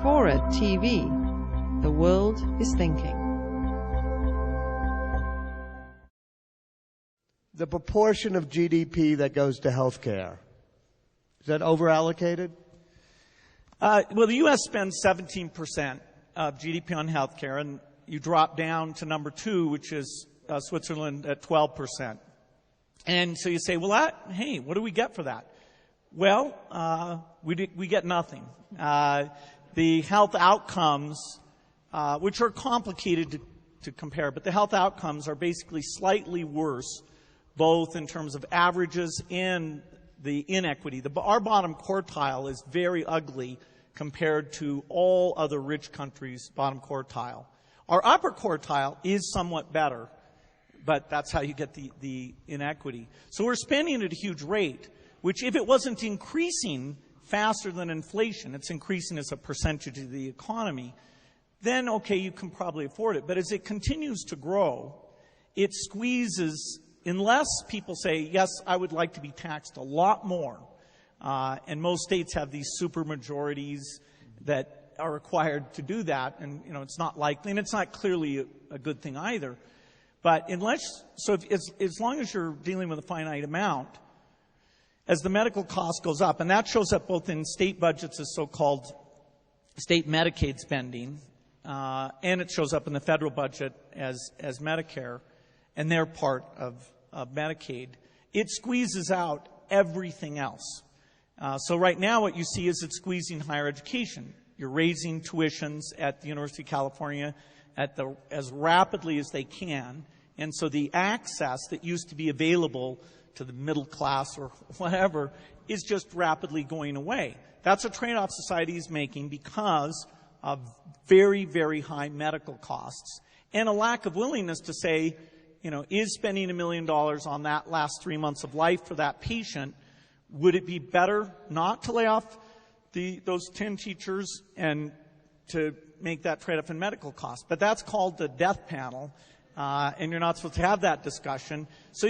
Fora TV. The world is thinking. The proportion of GDP that goes to healthcare, is that overallocated? Well, the U.S. spends 17% of GDP on healthcare, and you drop down to number 2, which is Switzerland at 12%. And so you say, well, hey, what do we get for that? Well, we get nothing. The health outcomes, which are complicated to compare, but the health outcomes are basically slightly worse, both in terms of averages and the inequity. Our bottom quartile is very ugly compared to all other rich countries' bottom quartile. Our upper quartile is somewhat better, but that's how you get the inequity. So we're spending at a huge rate, which if it wasn't increasing faster than inflation, it's increasing as a percentage of the economy, then okay, you can probably afford it. But as it continues to grow, it squeezes, unless people say, yes, I would like to be taxed a lot more. And most states have these supermajorities that are required to do that, and it's not likely, and it's not clearly a good thing either. But as long as you're dealing with a finite amount, as the medical cost goes up, and that shows up both in state budgets as so-called state Medicaid spending, and it shows up in the federal budget as Medicare, and they're part of Medicaid, it squeezes out everything else. So right now what you see is it's squeezing higher education. You're raising tuitions at the University of California as rapidly as they can. And so the access that used to be available to the middle class or whatever is just rapidly going away. That's a trade-off society is making because of very, very high medical costs and a lack of willingness to say, is spending $1 million on that last 3 months of life for that patient, would it be better not to lay off those 10 teachers and to make that trade-off in medical costs? But that's called the death panel, and you're not supposed to have that discussion. So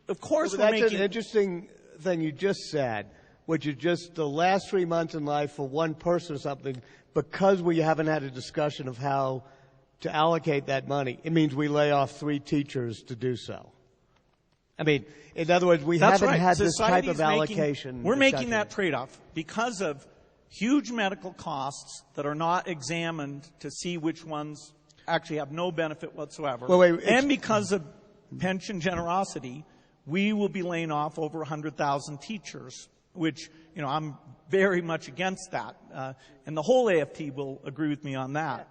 of course, that's an interesting thing you just said, which is just the last 3 months in life for one person or something, because we haven't had a discussion of how to allocate that money. It means we lay off 3 teachers to do so. I mean, in other words, we haven't had this type of allocation. We're making that trade-off because of huge medical costs that are not examined to see which ones actually have no benefit whatsoever. And because of pension generosity, we will be laying off over 100,000 teachers, which, I'm very much against that. And the whole AFT will agree with me on that.